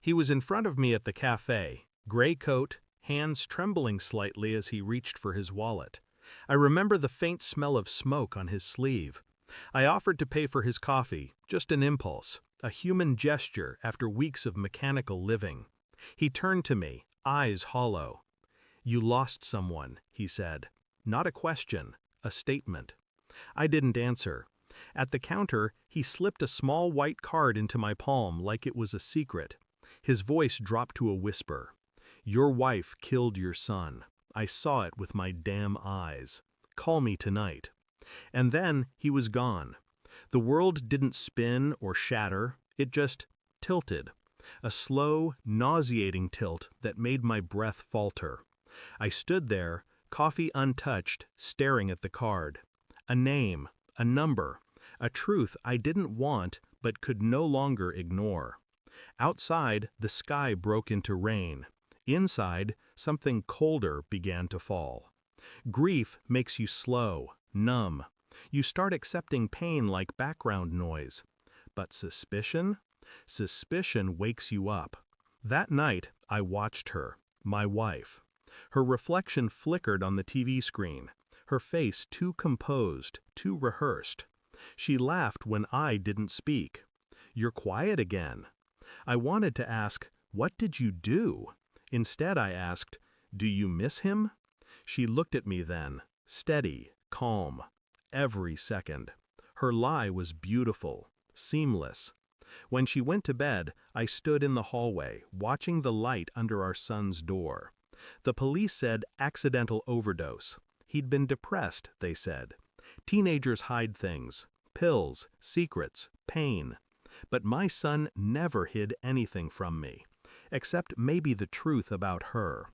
He was in front of me at the cafe, gray coat, hands trembling slightly as he reached for his wallet. I remember the faint smell of smoke on his sleeve. I offered to pay for his coffee, just an impulse, a human gesture after weeks of mechanical living. He turned to me, eyes hollow. "You lost someone," he said. Not a question, a statement. I didn't answer. At the counter, he slipped a small white card into my palm like it was a secret. His voice dropped to a whisper. "Your wife killed your son. I saw it with my damn eyes. Call me tonight." And then he was gone. The world didn't spin or shatter, it just tilted. A slow, nauseating tilt that made my breath falter. I stood there, coffee untouched, staring at the card. A name, a number, a truth I didn't want but could no longer ignore. Outside, the sky broke into rain. Inside, something colder began to fall. Grief makes you slow, numb. You start accepting pain like background noise. But suspicion? Suspicion wakes you up. That night, I watched her, my wife. Her reflection flickered on the TV screen, her face too composed, too rehearsed. She laughed when I didn't speak. "You're quiet again." I wanted to ask, "What did you do?" Instead I asked, "Do you miss him?" She looked at me then, steady, calm. Every second. Her lie was beautiful, seamless. When she went to bed, I stood in the hallway, watching the light under our son's door. The police said accidental overdose. He'd been depressed, they said. Teenagers hide things, pills, secrets, pain. But my son never hid anything from me, except maybe the truth about her.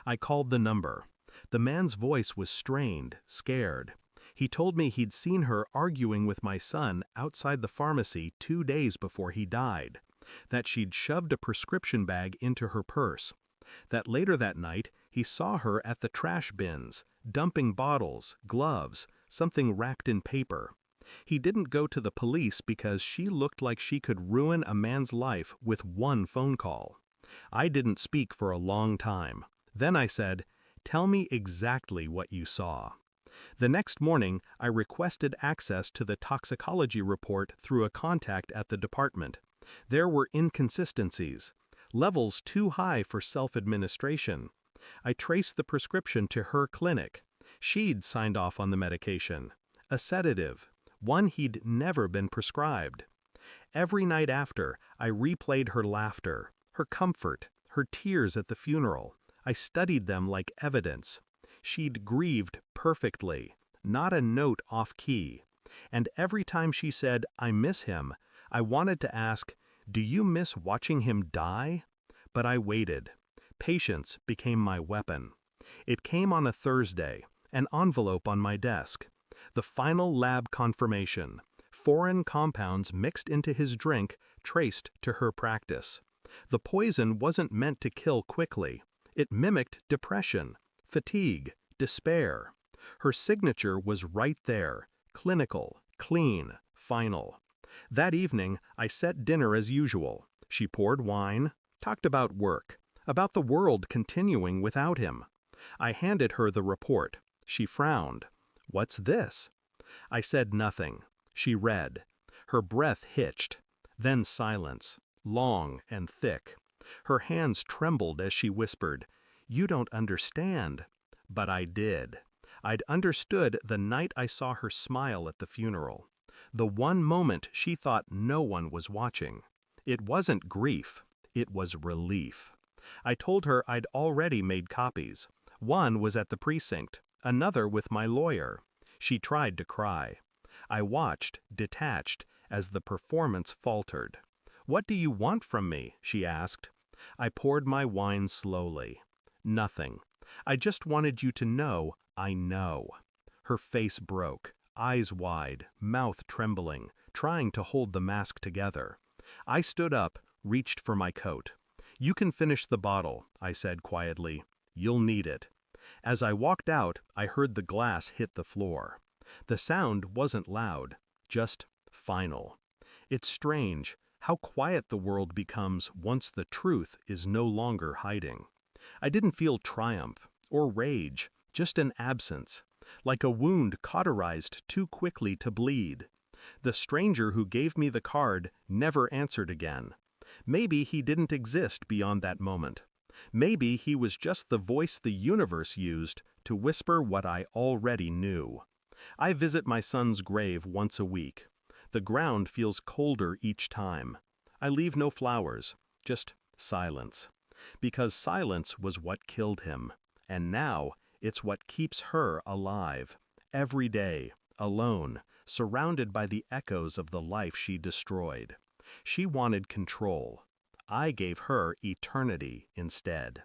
I called the number. The man's voice was strained, scared. He told me he'd seen her arguing with my son outside the pharmacy 2 days before he died, that she'd shoved a prescription bag into her purse, that later that night he saw her at the trash bins, dumping bottles, gloves, something wrapped in paper. He didn't go to the police because she looked like she could ruin a man's life with one phone call. I didn't speak for a long time. Then I said, "Tell me exactly what you saw." The next morning, I requested access to the toxicology report through a contact at the department. There were inconsistencies, levels too high for self-administration. I traced the prescription to her clinic. She'd signed off on the medication. A sedative, one he'd never been prescribed. Every night after, I replayed her laughter, her comfort, her tears at the funeral. I studied them like evidence. She'd grieved perfectly, not a note off-key. And every time she said, "I miss him," I wanted to ask, "Do you miss watching him die?" But I waited. Patience became my weapon. It came on a Thursday, an envelope on my desk. The final lab confirmation. Foreign compounds mixed into his drink, traced to her practice. The poison wasn't meant to kill quickly. It mimicked depression, fatigue, despair. Her signature was right there, clinical, clean, final. That evening, I set dinner as usual. She poured wine, talked about work, about the world continuing without him. I handed her the report. She frowned. "What's this?" I said nothing. She read. Her breath hitched. Then silence, long and thick. Her hands trembled as she whispered, "You don't understand." But I did. I'd understood the night I saw her smile at the funeral. The one moment she thought no one was watching. It wasn't grief. It was relief. I told her I'd already made copies. One was at the precinct, another with my lawyer. She tried to cry. I watched, detached, as the performance faltered. "What do you want from me?" she asked. I poured my wine slowly. "Nothing. I just wanted you to know I know." Her face broke, eyes wide, mouth trembling, trying to hold the mask together. I stood up, reached for my coat. "You can finish the bottle," I said quietly. "You'll need it." As I walked out, I heard the glass hit the floor. The sound wasn't loud, just final. It's strange. How quiet the world becomes once the truth is no longer hiding. I didn't feel triumph or rage, just an absence, like a wound cauterized too quickly to bleed. The stranger who gave me the card never answered again. Maybe he didn't exist beyond that moment. Maybe he was just the voice the universe used to whisper what I already knew. I visit my son's grave once a week. The ground feels colder each time. I leave no flowers, just silence. Because silence was what killed him, and now it's what keeps her alive. Every day, alone, surrounded by the echoes of the life she destroyed. She wanted control. I gave her eternity instead.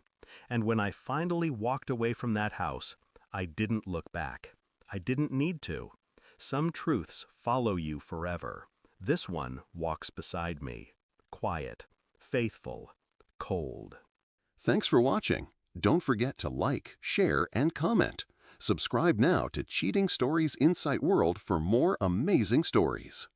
And when I finally walked away from that house, I didn't look back. I didn't need to. Some truths follow you forever. This one walks beside me. Quiet, faithful, cold. Thanks for watching. Don't forget to like, share, and comment. Subscribe now to Cheating Stories Insight World for more amazing stories.